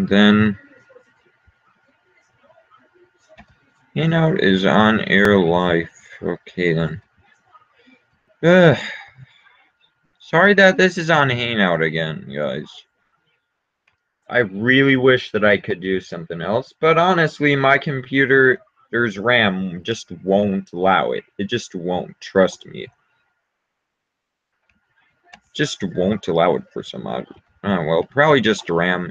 And then Hangout is on air live. Okay then. Sorry that this is on Hangout again, guys. I really wish that I could do something else, but honestly, my computer's RAM just won't allow it. It just won't, trust me. Just won't allow it for some odd. Oh, well, probably just RAM.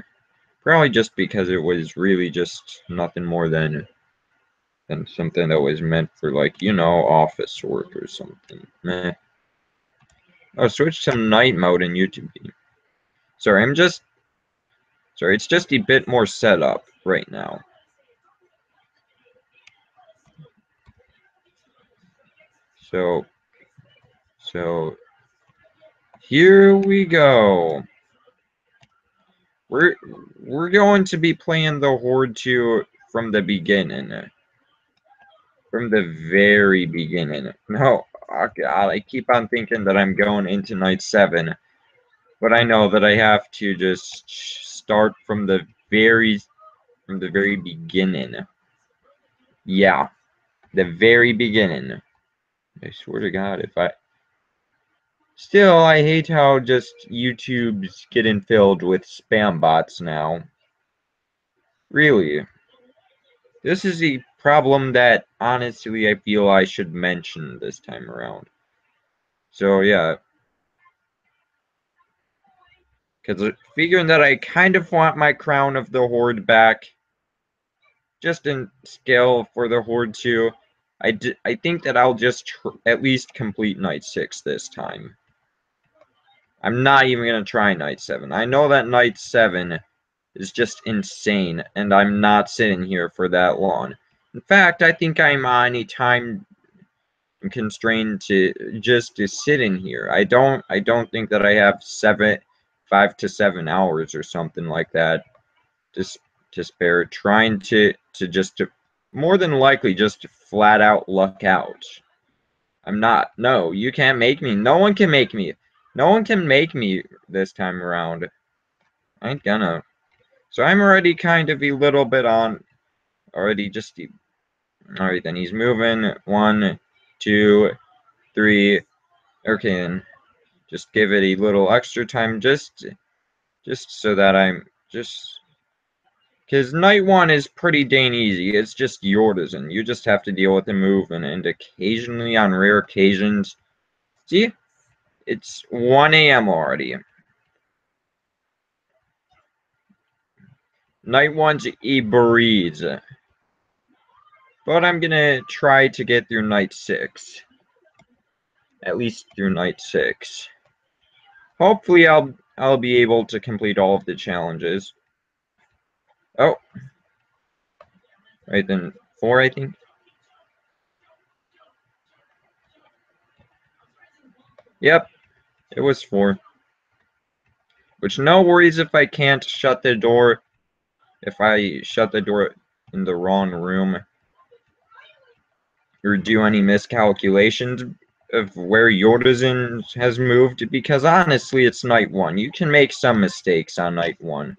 Probably just because it was really just nothing more than something that was meant for, like, you know, office work or something. Meh. Oh, switch to night mode in YouTube. Sorry, it's just a bit more set up right now. So here we go. We're going to be playing the Horde 2 from the beginning. From the very beginning. No, oh God, I keep on thinking that I'm going into night 7. But I know that I have to just start from the very beginning. Yeah, the very beginning. I swear to God, if I... Still, I hate how just YouTube's getting filled with spam bots now. Really. This is a problem that, honestly, I feel I should mention this time around. So, yeah. Because figuring that I kind of want my crown of the Horde back, just in scale for the Horde 2, I think that I'll just at least complete Night 6 this time. I'm not even going to try Night 7. I know that Night 7 is just insane, and I'm not sitting here for that long. In fact, I think I'm on a time constrained to just to sit in here. I don't think that I have 5 to 7 hours or something like that to spare, trying to more than likely just flat out luck out. I'm not. No, you can't make me. No one can make me. No one can make me this time around. I ain't gonna. So I'm already kind of a little bit on. Already just. Alright, then he's moving. 1, 2, 3. Okay, and just give it a little extra time just so that I'm just. Because night 1 is pretty dang easy. It's just Yordizen. You just have to deal with the movement, and occasionally, on rare occasions. See? It's 1 a.m. already. Night 1's a breeze. But I'm gonna try to get through night 6. At least through night 6. Hopefully I'll be able to complete all of the challenges. Oh. Right then, 4, I think. Yep, it was 4. Which, no worries if I can't shut the door. If I shut the door in the wrong room. Or do any miscalculations of where Yordizen has moved. Because, honestly, it's night 1. You can make some mistakes on night 1.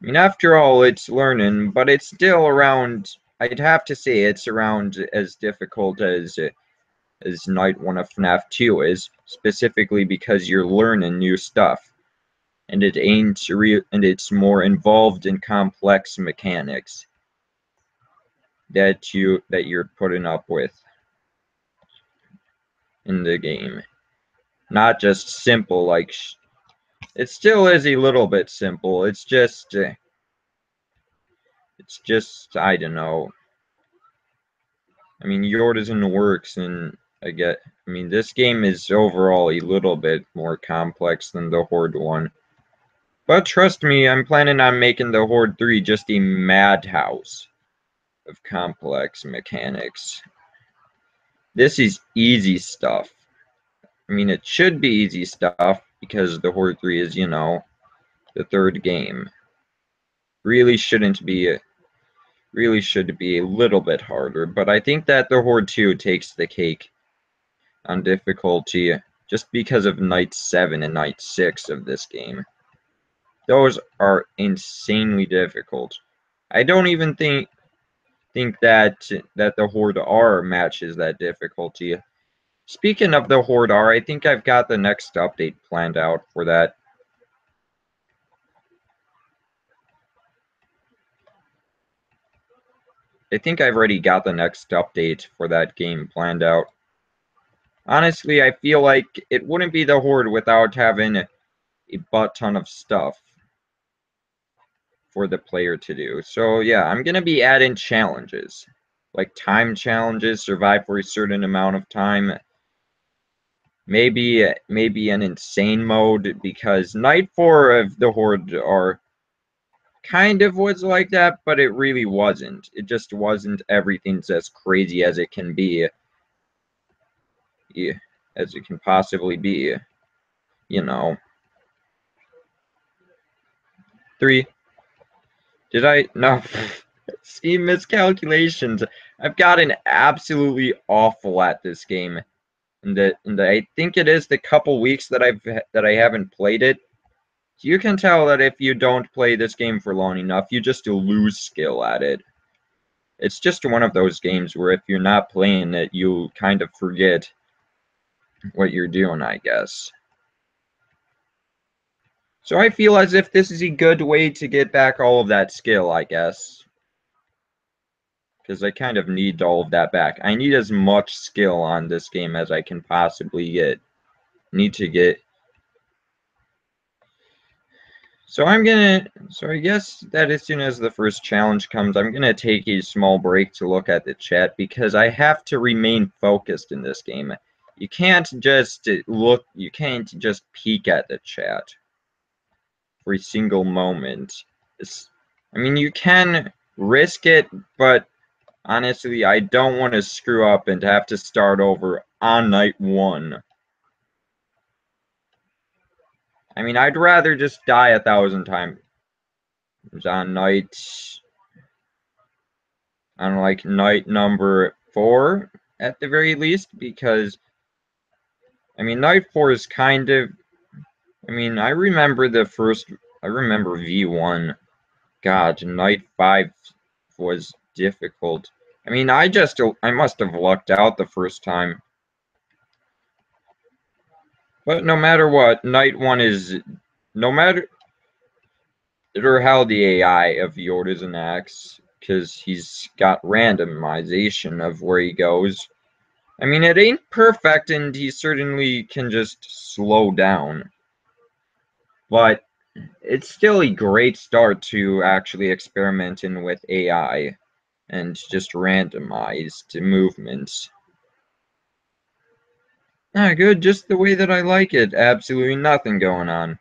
I mean, after all, it's learning, but it's still around... I'd have to say it's around as difficult as night 1 of FNAF 2 is, specifically because you're learning new stuff, and it's more involved in complex mechanics that you're putting up with in the game. Not just simple, like... It still is a little bit simple. It's just... I don't know. I mean, Yordizen works, and I mean, this game is overall a little bit more complex than the Horde 1. But trust me, I'm planning on making the Horde 3 just a madhouse of complex mechanics. This is easy stuff. I mean, it should be easy stuff, because the Horde 3 is, you know, the 3rd game. Really should be a little bit harder, but I think that the Horde 2 takes the cake on difficulty just because of night 7 and night 6 of this game. those are insanely difficult. I don't even think that the Horde R matches that difficulty. Speaking of the Horde R, I think I've got the next update planned out for that. I think I've already got the next update for that game planned out. Honestly, I feel like it wouldn't be the Horde without having a butt ton of stuff for the player to do. So yeah, I'm gonna be adding challenges. Like time challenges, survive for a certain amount of time. Maybe an insane mode, because Night 4 of the Horde are kind of was like that, but it really wasn't. It just wasn't everything's as crazy as it can be. Yeah, as it can possibly be. You know. 3. Did I? No. See, miscalculations. I've gotten absolutely awful at this game. And I think it is the couple weeks that I haven't played it. You can tell that if you don't play this game for long enough, you just lose skill at it. It's just one of those games where if you're not playing it, you kind of forget what you're doing, I guess. So I feel as if this is a good way to get back all of that skill, I guess. Because I kind of need all of that back. I need as much skill on this game as I can possibly get. Need to get... So I guess that as soon as the first challenge comes, I'm gonna take a small break to look at the chat, because I have to remain focused in this game. You can't just peek at the chat for a single moment. I mean, you can risk it, but honestly, I don't want to screw up and have to start over on night 1. I mean, I'd rather just die 1,000 times on like night number 4 at the very least, because I mean, night 4 is kind of, I mean, I remember V1. God, night 5 was difficult. I mean, I must have lucked out the first time. But no matter what, night 1 is, no matter how the AI of Yord is an axe, because he's got randomization of where he goes. I mean, it ain't perfect, and he certainly can just slow down. But it's still a great start to actually experimenting with AI and just randomized movements. Ah, good, just the way that I like it. Absolutely nothing going on.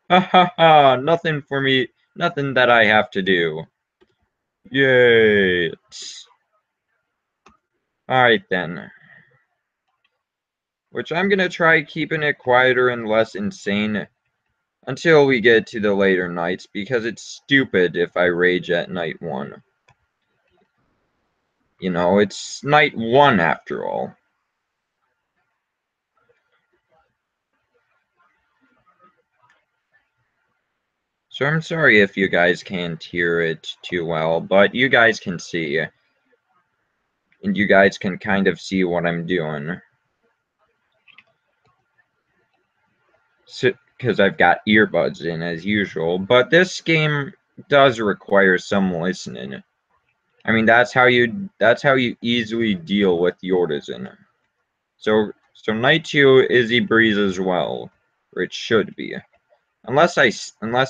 Ha ha ha, nothing for me, nothing that I have to do. Yay. Alright then. Which I'm gonna try keeping it quieter and less insane until we get to the later nights, because it's stupid if I rage at night 1. You know, it's night 1 after all. So I'm sorry if you guys can't hear it too well, but you guys can see. And you guys can kind of see what I'm doing. So, because I've got earbuds in as usual, but this game does require some listening. I mean, that's how you easily deal with Yordizen. So night 2 is a breeze as well, or it should be. Unless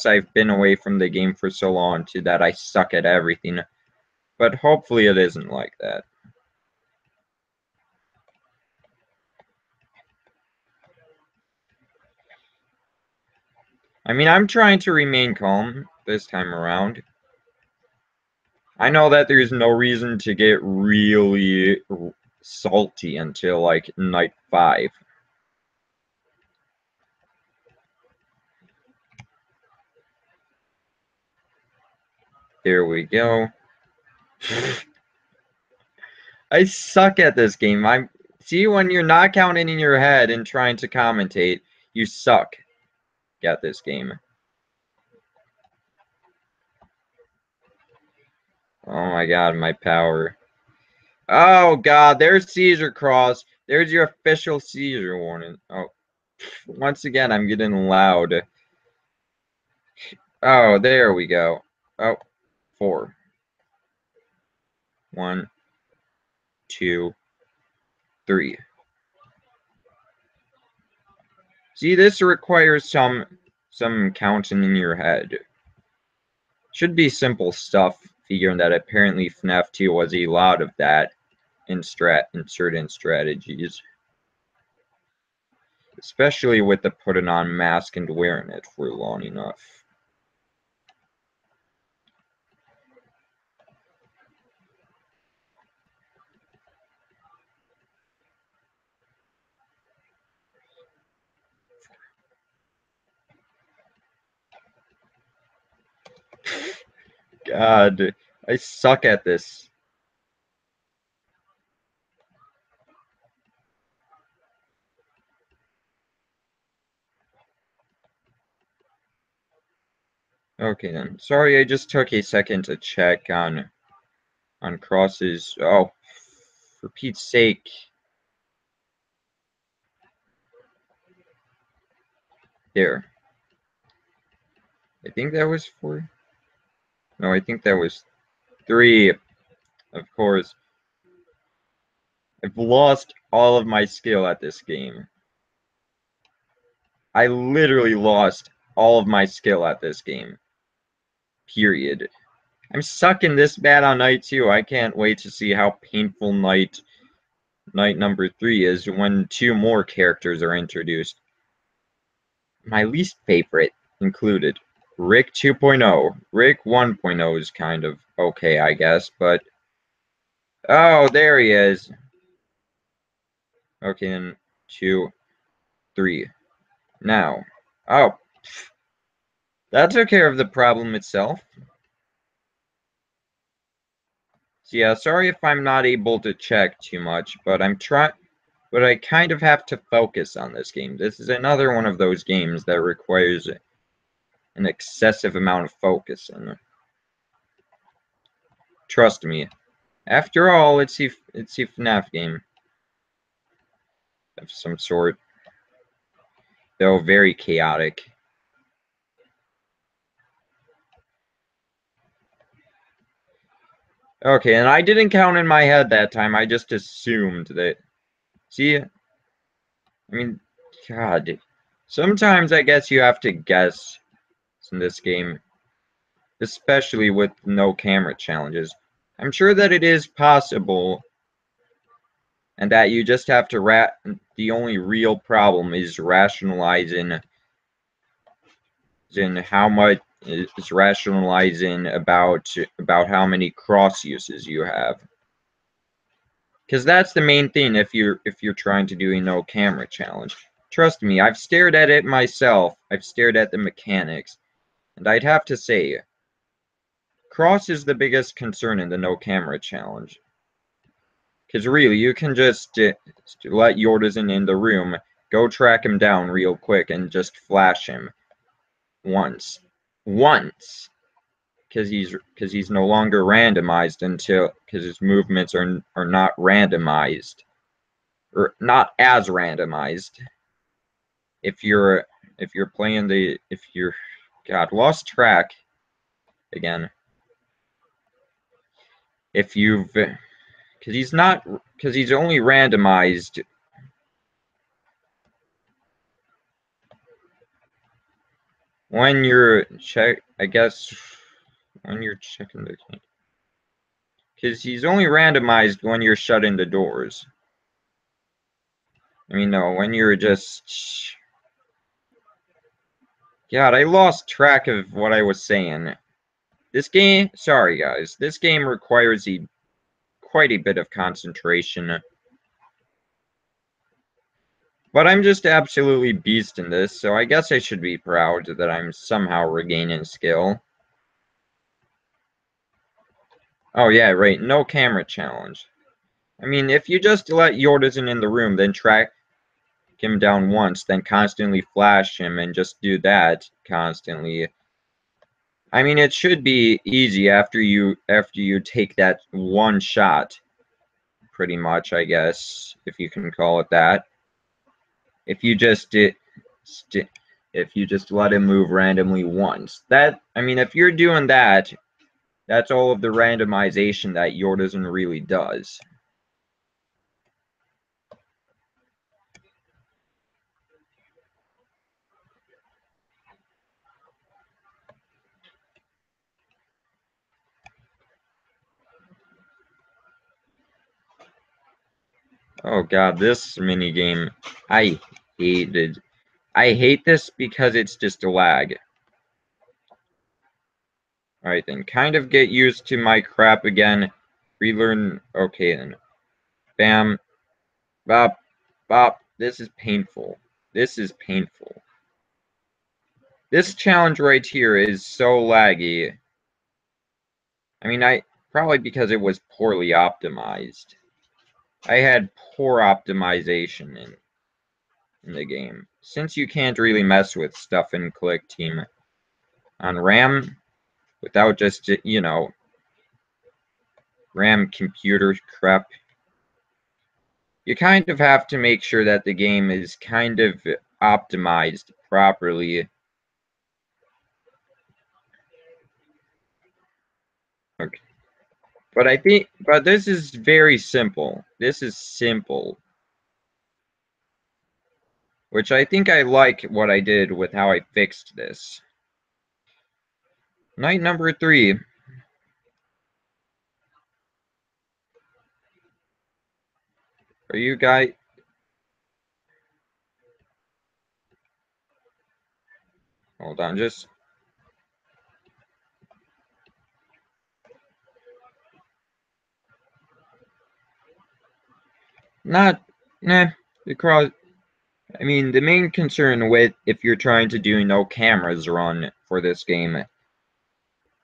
I've been away from the game for so long to that I suck at everything. But hopefully it isn't like that. I mean, I'm trying to remain calm this time around. I know that there's no reason to get really salty until like night 5. There we go. I suck at this game. See, when you're not counting in your head and trying to commentate, you suck at this game. Oh my god, my power. Oh god, there's seizure cross. There's your official seizure warning. Oh, once again, I'm getting loud. Oh, there we go. Oh, 4. 1, 2, 3. See, this requires some counting in your head. Should be simple stuff, figuring that apparently FNAF 2 was a lot of that in certain strategies. Especially with the putting on mask and wearing it for long enough. God, I suck at this. Okay then. Sorry, I just took a second to check on crosses. Oh, for Pete's sake. There. I think that was 4. No, I think that was 3. Of course. I've lost all of my skill at this game. I literally lost all of my skill at this game. Period. I'm sucking this bad on night 2. I can't wait to see how painful night number 3 is when 2 more characters are introduced. My least favorite included Rick 2.0. Rick 1.0 is kind of okay, I guess, but oh, there he is. Okay, then 2, 3. Now, oh, that took care of the problem itself. So yeah, sorry if I'm not able to check too much, but but I kind of have to focus on this game. This is another one of those games that requires an excessive amount of focus, and trust me, after all, it's a FNAF game of some sort, though very chaotic. Okay, and I didn't count in my head that time. I just assumed that. See, I mean, God, sometimes I guess you have to guess in this game, especially with no camera challenges. I'm sure that it is possible, and that you just have to the only real problem is rationalizing in how much is rationalizing about how many cross uses you have, because that's the main thing if you're trying to do a no camera challenge. Trust me, I've stared at it myself. I've stared at the mechanics, and I'd have to say cross is the biggest concern in the no camera challenge. Because really, you can just let Yordizen in the room, go track him down real quick, and just flash him once. Once! Because he's no longer randomized because his movements are not randomized. Or not as randomized. If you're playing God, lost track again. If you've because he's only randomized when you're when you're checking the game. Because he's only randomized when you're shutting the doors. I mean, no, when you're just... God, I lost track of what I was saying. This game... Sorry, guys. This game requires quite a bit of concentration. But I'm just absolutely beast in this, so I guess I should be proud that I'm somehow regaining skill. Oh yeah, right, no camera challenge. I mean, if you just let Yordizen in the room, then track him down once, then constantly flash him and just do that constantly, I mean, it should be easy after you take that one shot, pretty much, I guess, if you can call it that. If you just if you just let him move randomly once. That, I mean, if you're doing that, that's all of the randomization that Yordazen really does. Oh god, this minigame, I hated. I hate this because it's just a lag. Alright then, kind of get used to my crap again. Relearn, okay then. Bam, bop, bop. This is painful. This is painful. This challenge right here is so laggy. I mean, probably because it was poorly optimized. I had poor optimization in the game. Since you can't really mess with stuff in Click Team on RAM without just, you know, RAM computer crap, you kind of have to make sure that the game is kind of optimized properly. Okay. But this is very simple. This is simple. Which I think I like what I did with how I fixed this. Night number 3. Are you guys... Hold on, just... Not... Nah, the cross... I mean, the main concern with if you're trying to do no cameras run for this game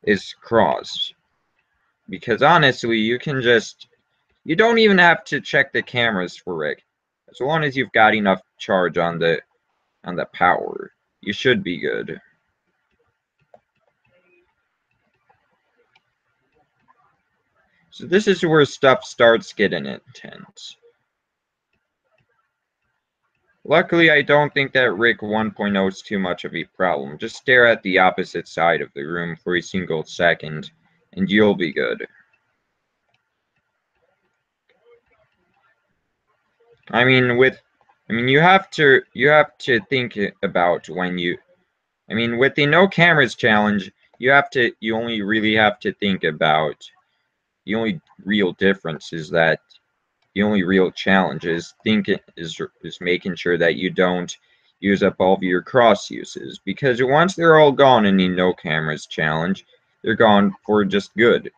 is cross. Because honestly, you can just... You don't even have to check the cameras for Rick. As long as you've got enough charge on the power, you should be good. So this is where stuff starts getting intense. Luckily, I don't think that Rick 1.0 is too much of a problem. Just stare at the opposite side of the room for a single second, and you'll be good. I mean, you have to think about when you, I mean, with the no cameras challenge, you only really have to think about, the only real difference is that the only real challenge is making sure that you don't use up all of your cross uses, because once they're all gone in the no cameras challenge, they're gone for just good.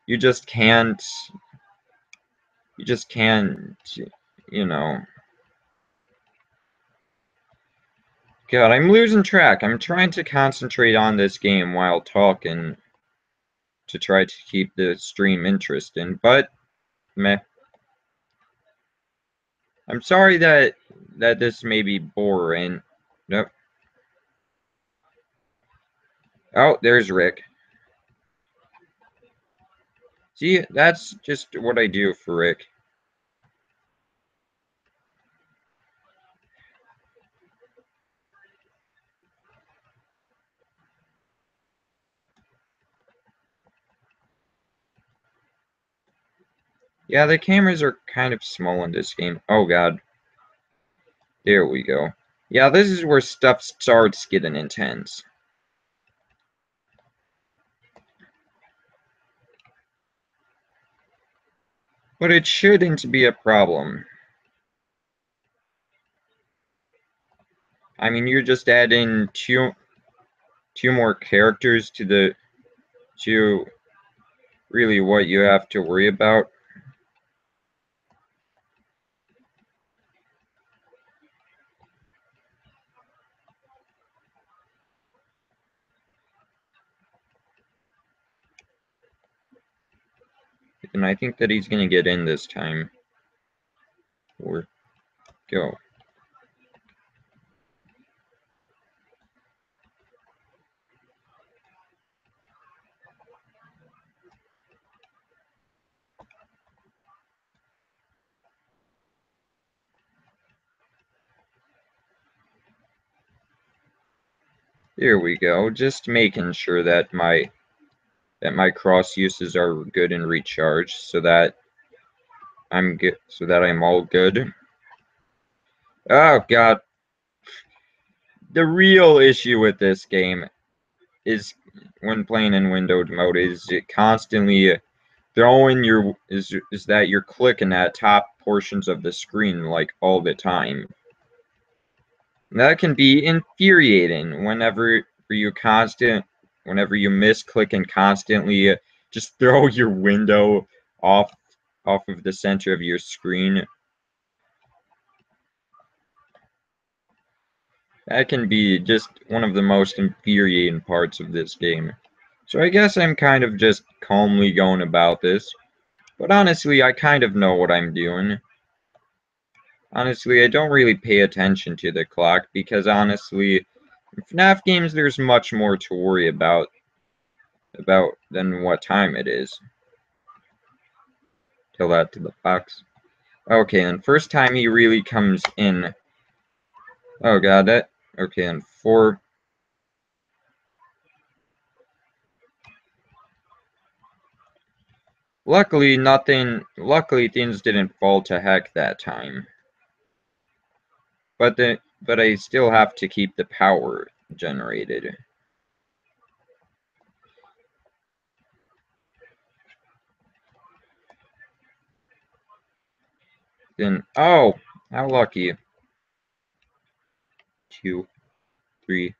You just can't, you know. God, I'm losing track. I'm trying to concentrate on this game while talking to try to keep the stream interesting, but meh. I'm sorry that this may be boring. Nope. Oh, there's Rick. See, that's just what I do for Rick. Yeah, the cameras are kind of small in this game. Oh god. There we go. Yeah, this is where stuff starts getting intense. But it shouldn't be a problem. I mean, you're just adding two more characters to really what you have to worry about. And I think that he's gonna get in this time. Or go. Here we go. Just making sure that my cross uses are good and recharged, so that I'm good, so that I'm all good. Oh god, the real issue with this game is when playing in windowed mode is it constantly throwing your is that you're clicking at top portions of the screen like all the time. That can be infuriating whenever you misclick and constantly just throw your window off of the center of your screen. That can be just one of the most infuriating parts of this game. So I guess I'm kind of just calmly going about this. But honestly, I kind of know what I'm doing. Honestly, I don't really pay attention to the clock because honestly, in FNAF games there's much more to worry about than what time it is. Tell that to the fox. Okay, and first time he really comes in. Oh god, that okay, and 4. Luckily things didn't fall to heck that time. But I still have to keep the power generated. Then oh, how lucky. 2, 3,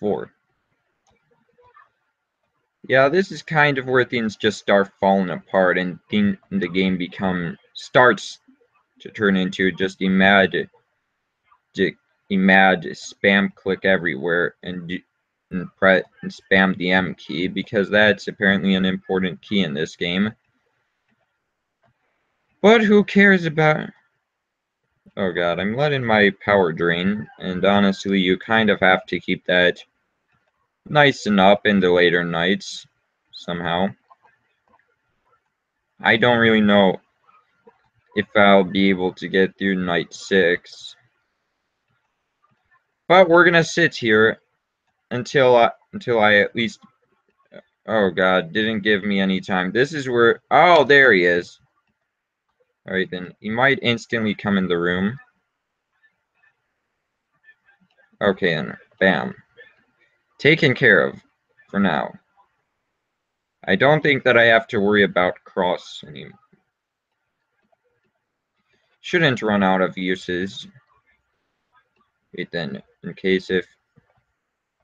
4. Yeah, this is kind of where things just start falling apart and the game starts to turn into just a mad spam click everywhere and spam the M key because that's apparently an important key in this game. But who cares about... Oh god, I'm letting my power drain, and honestly, you kind of have to keep that nice and up in the later nights, somehow. I don't really know if I'll be able to get through night 6. But we're gonna sit here until I at least... Oh god, didn't give me any time. This is where... Oh, there he is. Alright then, he might instantly come in the room. Okay, and bam. Taken care of, for now. I don't think that I have to worry about cross anymore. Shouldn't run out of uses. Wait then, in case if...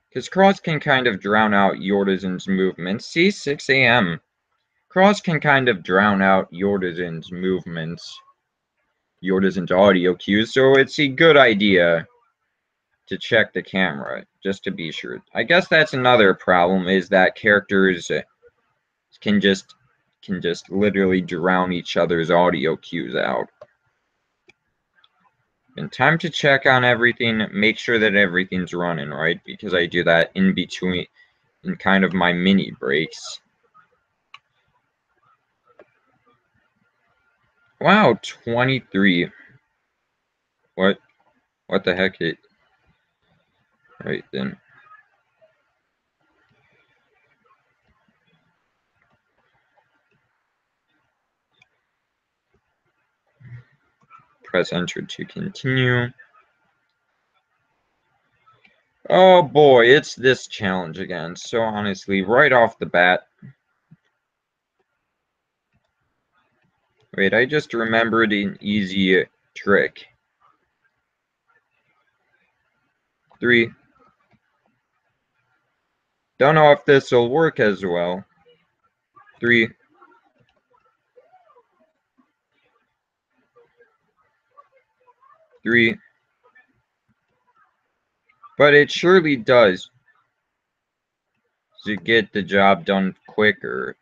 Because cross can kind of drown out Yordizen's movements. See, 6 a.m. Cross can kind of drown out Yordizen's movements. Yordizen's audio cues, so it's a good idea to check the camera, just to be sure. I guess that's another problem, is that characters can just literally drown each other's audio cues out. And time to check on everything, make sure that everything's running right, because I do that in between, in kind of my mini breaks. Wow, 23. What the heck? Right then. Press enter to continue. Oh boy, it's this challenge again. So honestly, right off the bat... Wait, I just remembered an easy trick. 3. Don't know if this will work as well. 3. 3. But it surely does to get the job done quicker.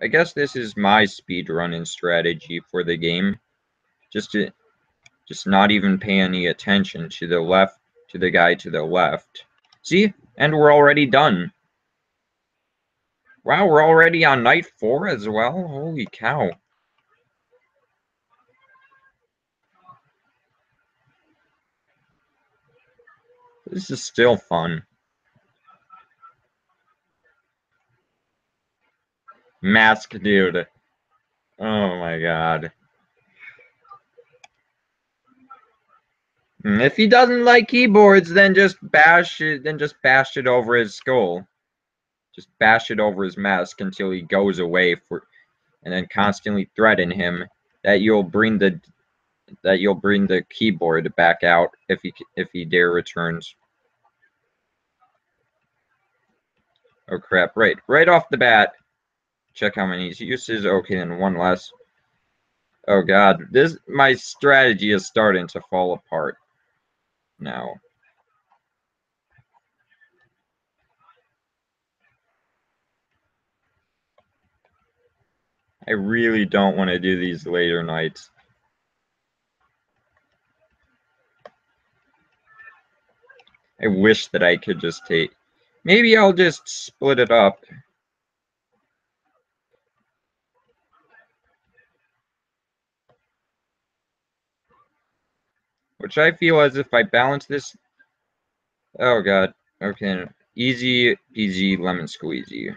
I guess this is my speedrunning strategy for the game. Just not even pay any attention to the guy to the left. See? And we're already done. Wow, we're already on night 4 as well? Holy cow. This is still fun. Mask dude. Oh my god. If he doesn't like keyboards, then just bash it. Then just bash it over his skull. Just bash it over his mask until he goes away and then constantly threaten him that you'll bring the keyboard back out if he dare returns. Oh crap! Right off the bat. Check how many uses. Okay, and one less. Oh god, my strategy is starting to fall apart now. I really don't want to do these later nights. I wish that I could just take. Maybe I'll just split it up. Which I feel as if I balance this. Oh god. Okay. Easy peasy lemon squeezy.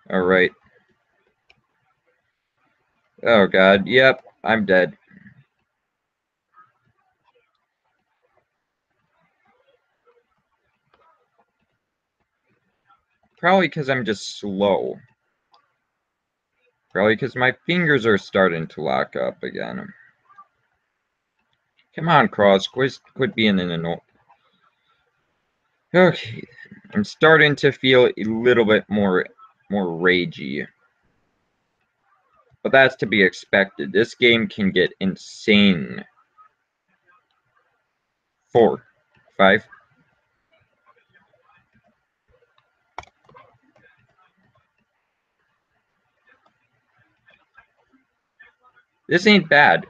Alright. Oh god. Yep. I'm dead. Probably because I'm just slow. Probably because my fingers are starting to lock up again. Come on, Cross. Quit being an annoying. Okay. I'm starting to feel a little bit more ragey. But that's to be expected. This game can get insane. 4, 5. This ain't bad.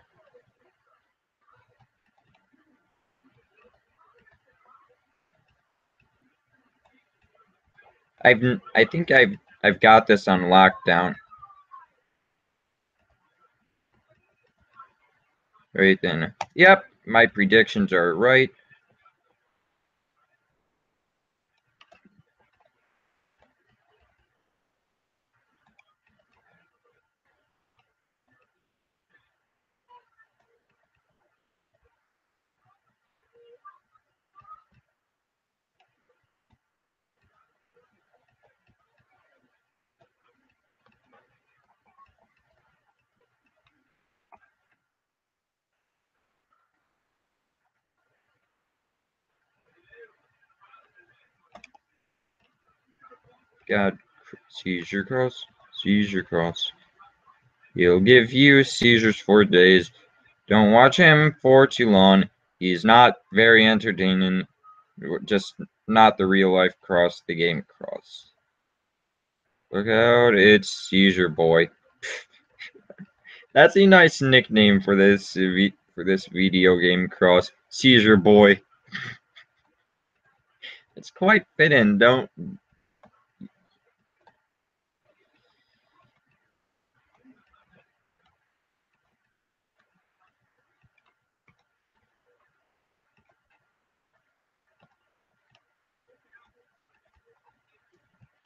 I think I've got this on lockdown. Right then. Yep, my predictions are right. God, seizure cross, seizure cross. He'll give you seizures for days. Don't watch him for too long. He's not very entertaining. Just not the real life Cross, the game Cross. Look out, it's Seizure Boy. That's a nice nickname for this video game Cross. Seizure Boy. It's quite fitting, don't.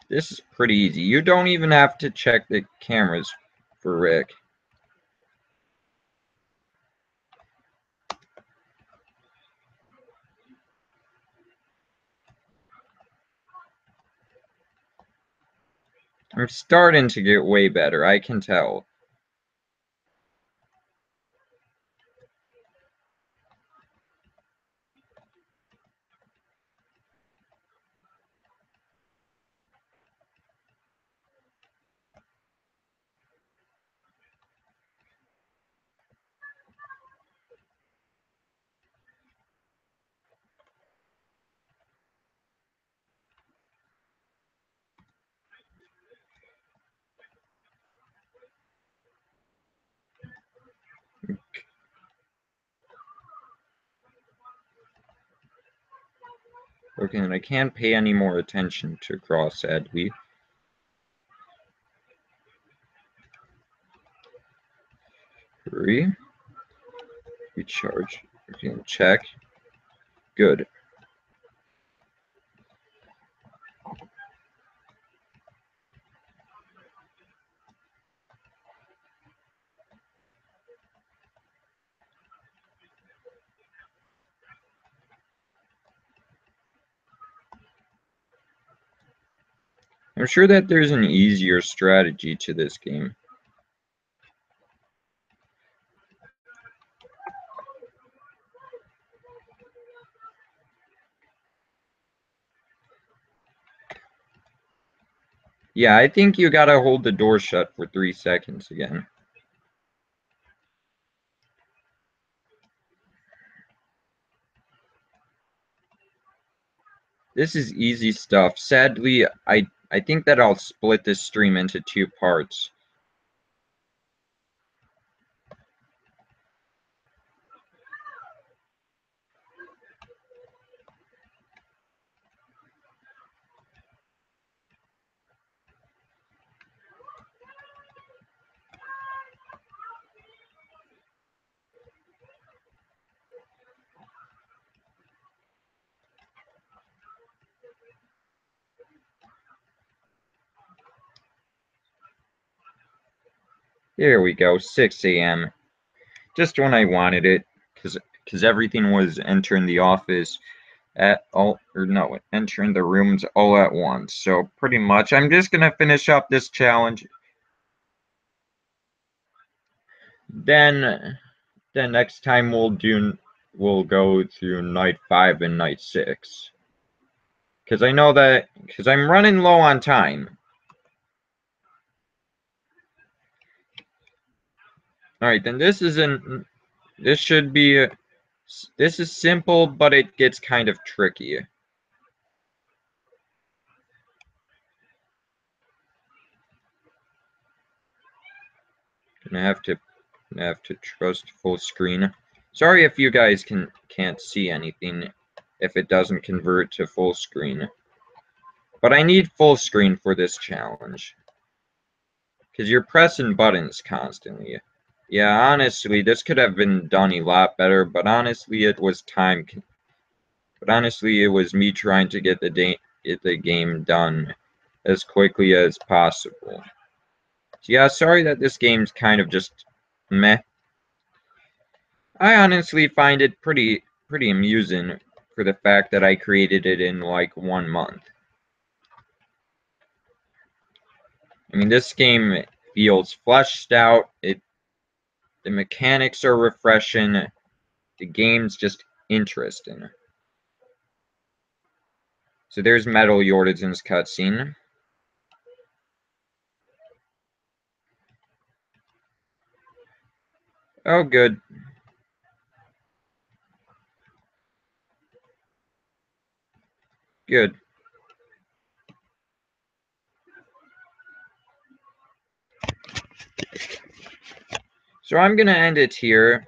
This is pretty easy. You don't even have to check the cameras for Rick. I'm starting to get way better, I can tell. Okay, and I can't pay any more attention to Cross, sadly. Hurry. Recharge. Okay, check. Good. I'm sure that there's an easier strategy to this game. Yeah, I think you gotta hold the door shut for 3 seconds again. This is easy stuff. Sadly, I think that I'll split this stream into 2 parts. There we go, 6 a.m. Just when I wanted it, because everything was entering the office at all, or no, entering the rooms all at once. So pretty much, I'm just gonna finish up this challenge. Then next time we'll go through night 5 and night 6. Because I know that, because I'm running low on time. Alright, then this should be, this is simple, but it gets kind of tricky. Gonna have to trust full screen. Sorry if you guys can't see anything if it doesn't convert to full screen. But I need full screen for this challenge. Because you're pressing buttons constantly. Yeah, honestly, this could have been done a lot better, but honestly, it was me trying to get the game done as quickly as possible. So yeah, sorry that this game's kind of just meh. I honestly find it pretty amusing for the fact that I created it in like 1 month. I mean, this game feels fleshed out. The mechanics are refreshing. The game's just interesting. So there's Metal Yordizen's cutscene. Oh, good. Good. So I'm gonna end it here,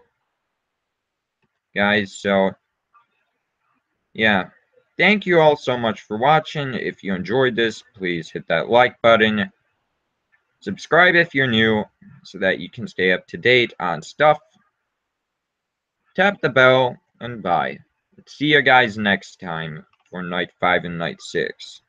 guys. So yeah, thank you all so much for watching. If you enjoyed this, please hit that like button. Subscribe if you're new so that you can stay up to date on stuff. Tap the bell and bye. See you guys next time for night 5 and night 6.